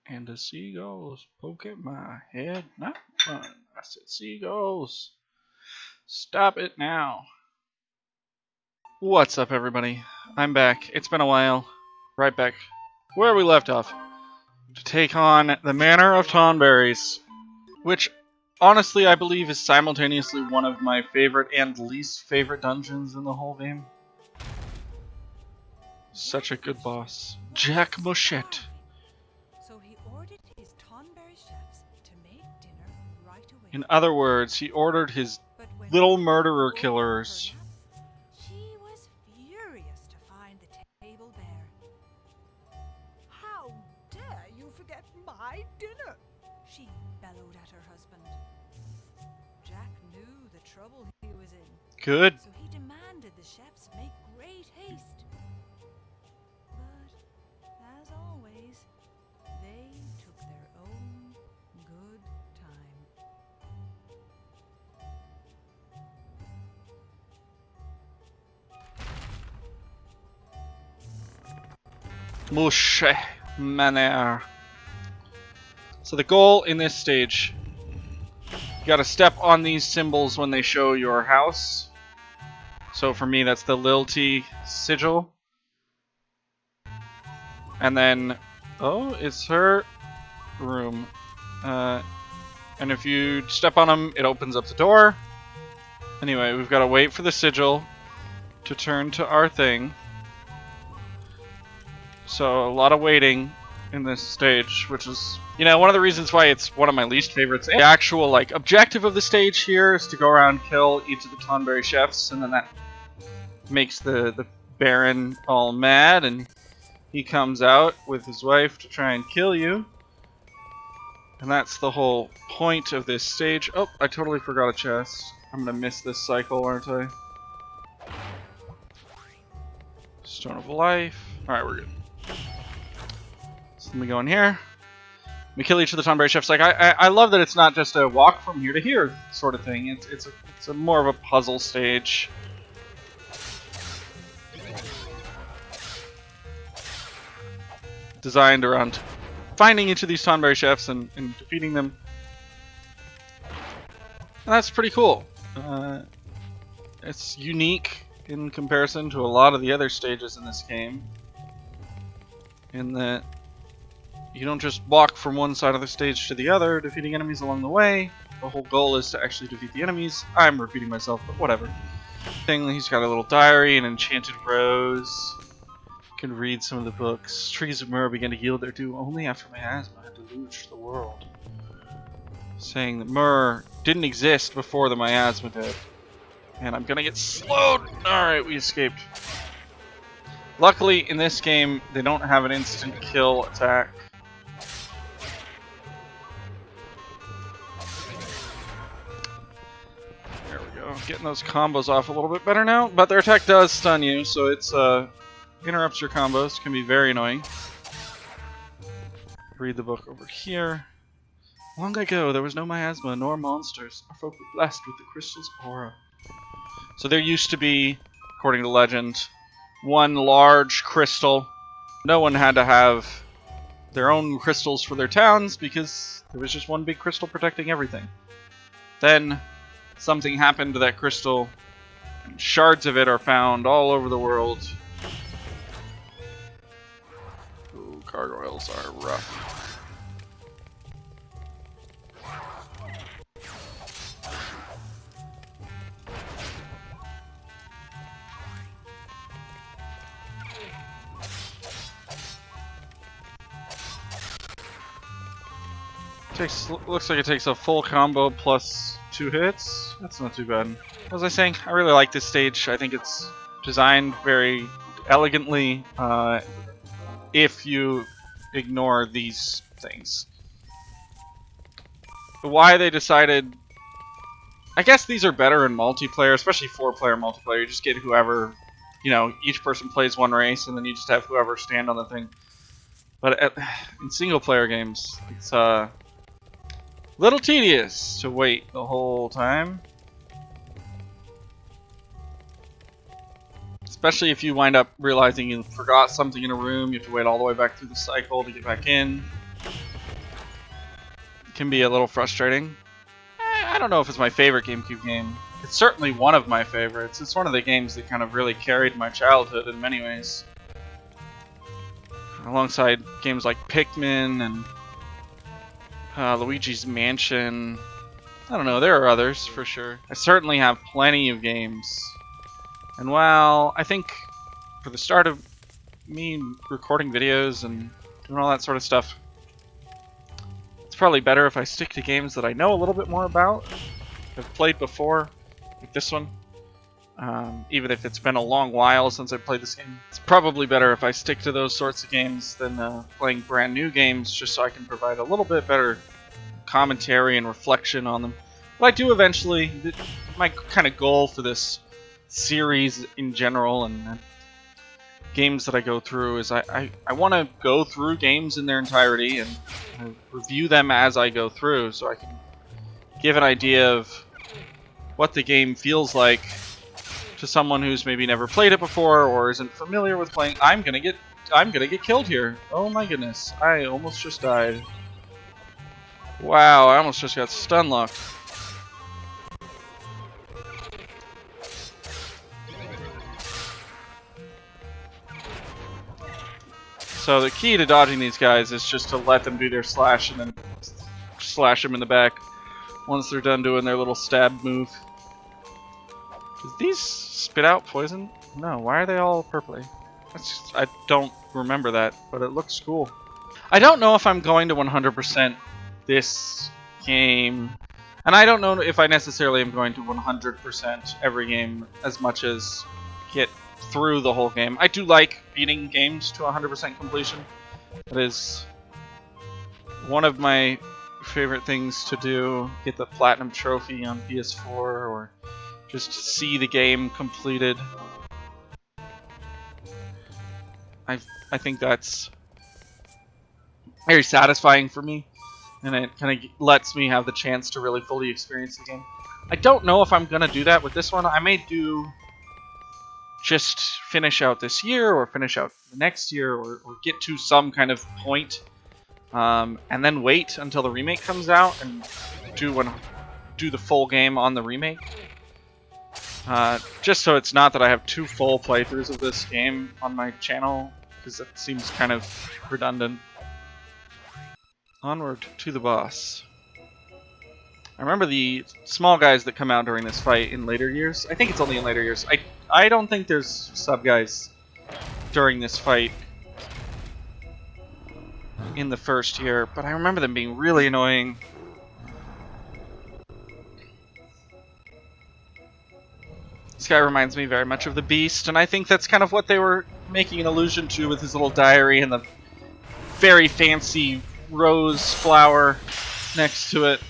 And the seagulls poke at my head. Not fun. I said seagulls. Stop it now. What's up, everybody? I'm back. It's been a while. Right back where we left off. To take on the Manor of Tonberries. Which, honestly, I believe is simultaneously one of my favorite and least favorite dungeons in the whole game. Such a good boss. Jack Moschet. So he ordered his tonberry chefs to make dinner right away. In other words, he ordered his little murderer killers. She was furious to find the table bare. How dare you forget my dinner? She bellowed at her husband. Jack knew the trouble he was in. Good. So he demanded the chefs make great haste. But, as always, they took their own good time. Moschet Manor. So the goal in this stage, you gotta step on these symbols when they show your house. So for me, that's the Lilty sigil. And then, oh, it's her room. And if you step on them, it opens up the door. Anyway, we've got to wait for the sigil to turn to our thing. So a lot of waiting in this stage, which is, you know, one of the reasons why it's one of my least favorites. The actual, like, objective of the stage here is to go around, kill each of the Tonberry chefs, and then that makes the Baron all mad, and he comes out with his wife to try and kill you. And that's the whole point of this stage. Oh, I totally forgot a chest. I'm gonna miss this cycle, aren't I? Stone of Life. Alright, we're good. So let me go in here. We kill each of the Tonberry chefs. Like, I love that it's not just a walk from here to here sort of thing. It's a more of a puzzle stage. Designed around finding each of these Tonberry chefs and defeating them. And that's pretty cool. It's unique in comparison to a lot of the other stages in this game, in that you don't just walk from one side of the stage to the other, defeating enemies along the way. The whole goal is to actually defeat the enemies. I'm repeating myself, but whatever. He's got a little diary, an enchanted rose. You can read some of the books. Trees of Myrrh began to yield their dew only after miasma had deluged the world. Saying that Myrrh didn't exist before the miasma did. And I'm gonna get slowed! Alright, we escaped. Luckily, in this game, they don't have an instant kill attack. There we go. Getting those combos off a little bit better now. But their attack does stun you, so it's interrupts your combos. Can be very annoying. Read the book over here. Long ago, there was no miasma nor monsters. Our folk were blessed with the crystal's aura. So there used to be, according to legend, one large crystal. No one had to have their own crystals for their towns because there was just one big crystal protecting everything. Then something happened to that crystal, and shards of it are found all over the world. Ooh, gargoyles are rough. Looks like it takes a full combo plus 2 hits. That's not too bad. As I was saying, I really like this stage. I think it's designed very elegantly if you ignore these things. Why they decided... I guess these are better in multiplayer, especially 4-player multiplayer. You just get whoever... You know, each person plays one race, and then you just have whoever stand on the thing. But in single-player games, it's... little tedious to wait the whole time. Especially if you wind up realizing you forgot something in a room, you have to wait all the way back through the cycle to get back in. can be a little frustrating. I don't know if it's my favorite GameCube game. It's certainly one of my favorites. It's one of the games that kind of really carried my childhood in many ways. Alongside games like Pikmin and Luigi's Mansion. I don't know, there are others for sure. I certainly have plenty of games. And while I think for the start of me recording videos and doing all that sort of stuff, it's probably better if I stick to games that I know a little bit more about, have played before, like this one. Even if it's been a long while since I played this game, it's probably better if I stick to those sorts of games than playing brand new games, just so I can provide a little bit better commentary and reflection on them. But I do eventually. My kind of goal for this series in general and games that I go through is I want to go through games in their entirety and review them as I go through, so I can give an idea of what the game feels like to someone who's maybe never played it before or isn't familiar with playing. I'm gonna get killed here. Oh my goodness! I almost just died. Wow! I almost just got stun locked. So the key to dodging these guys is just to let them do their slash and then slash them in the back once they're done doing their little stab move. Do these spit out poison? No, why are they all purpley? I don't remember that, but it looks cool. I don't know if I'm going to 100% this game, and I don't know if I necessarily am going to 100% every game as much as get through the whole game. I do like beating games to 100% completion. That is one of my favorite things to do. Get the platinum trophy on PS4 or just see the game completed. I think that's very satisfying for me, and it kind of lets me have the chance to really fully experience the game. I don't know if I'm gonna do that with this one. I may do just finish out this year or finish out the next year or get to some kind of point and then wait until the remake comes out and do the full game on the remake. Just so it's not that I have 2 full playthroughs of this game on my channel, because that seems kind of redundant. Onward to the boss. I remember the small guys that come out during this fight in later years. I think it's only in later years. I don't think there's sub guys during this fight in the first year, but I remember them being really annoying. This guy reminds me very much of the Beast, and I think that's kind of what they were making an allusion to with his little diary and the very fancy rose flower next to it.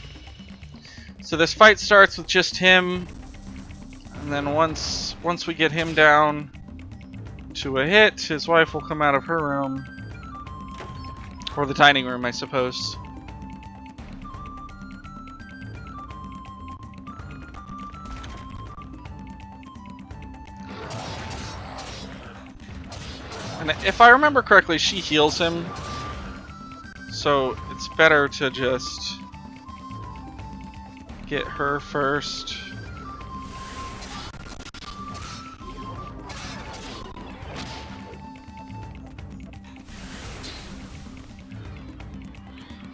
So this fight starts with just him, and then once we get him down to a hit, his wife will come out of her room, or the dining room, I suppose. And if I remember correctly, she heals him, so it's better to just get her first.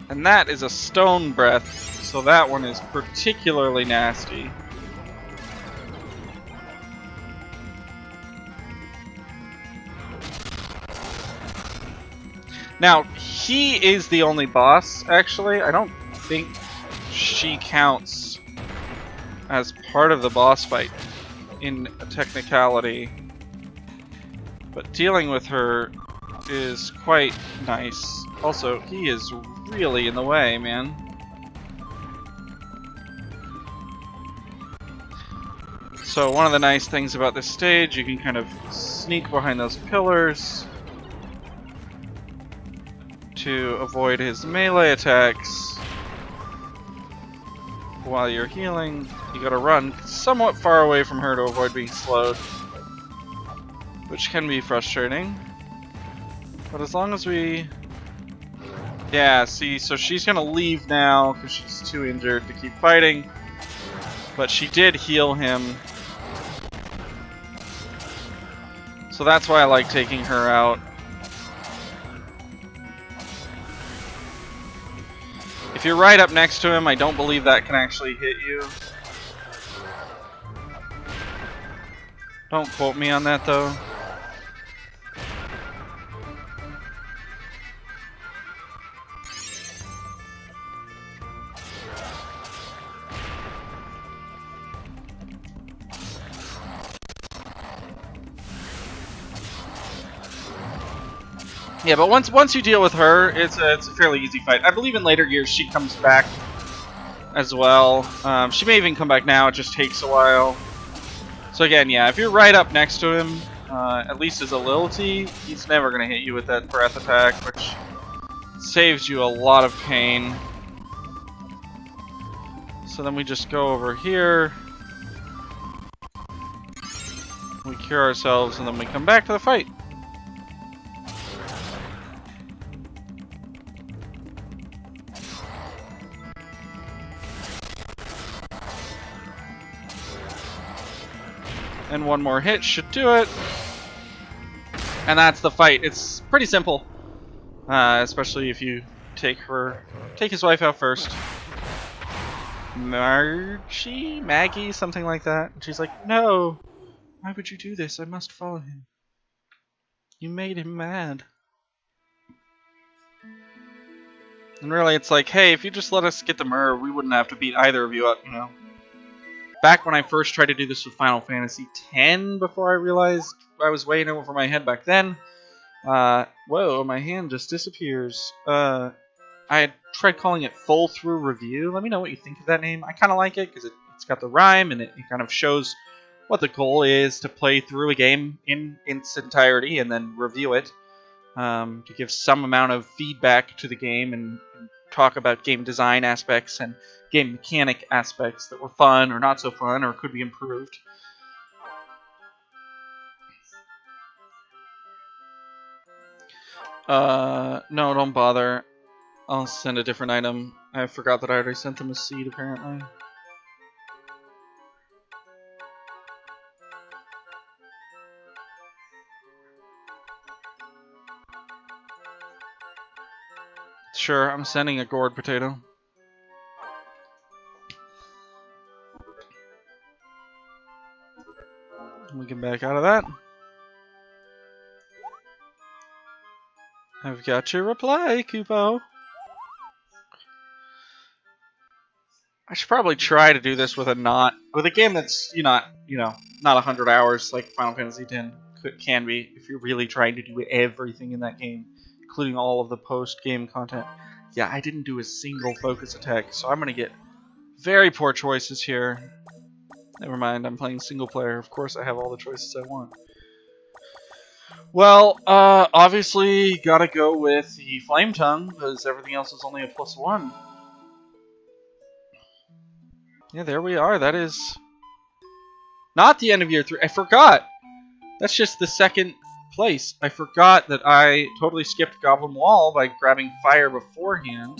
And that is a stone breath, so that one is particularly nasty. Now, he is the only boss, actually. I don't think she counts as part of the boss fight in a technicality. But dealing with her is quite nice. Also, he is really in the way, man. So one of the nice things about this stage, you can kind of sneak behind those pillars to avoid his melee attacks. While you're healing, you gotta run somewhat far away from her to avoid being slowed, which can be frustrating. But as long as we Yeah, see, so she's gonna leave now because she's too injured to keep fighting. But she did heal him. So that's why I like taking her out. If you're right up next to him, I don't believe that can actually hit you. Don't quote me on that, though. Yeah, but once you deal with her, it's a fairly easy fight. I believe in later years she comes back as well. She may even come back now. It just takes a while. So again, yeah, if you're right up next to him, at least as a Lilty, he's never going to hit you with that breath attack, which saves you a lot of pain. So then we just go over here. We cure ourselves, and then we come back to the fight. And one more hit should do it. And that's the fight. It's pretty simple. Especially if you take his wife out first. Maggie, something like that. And she's like, no, why would you do this? I must follow him. You made him mad. And really, it's like, hey, if you just let us get the Myrrh, we wouldn't have to beat either of you up, you know? Back when I first tried to do this with Final Fantasy X, before I realized I was way in over my head back then, whoa, my hand just disappears. I had tried calling it Full Through Review. Let me know what you think of that name. I kind of like it because it's got the rhyme and it kind of shows what the goal is to play through a game in its entirety and then review it to give some amount of feedback to the game and talk about game design aspects and game mechanic aspects that were fun or not so fun or could be improved. No, don't bother. I'll send a different item. I forgot that I already sent them a seed, apparently. Sure, I'm sending a gourd potato. We can back out of that. I've got your reply, Kupo. I should probably try to do this with a game that's not 100 hours like Final Fantasy X can be if you're really trying to do everything in that game, including all of the post-game content. Yeah, I didn't do a single focus attack, so I'm gonna get very poor choices here. Never mind, I'm playing single player. Of course, I have all the choices I want. Well, obviously, gotta go with the Flame Tongue because everything else is only a +1. Yeah, there we are. That is not the end of year 3. I forgot. That's just the second place. I forgot that I totally skipped Goblin Wall by grabbing fire beforehand.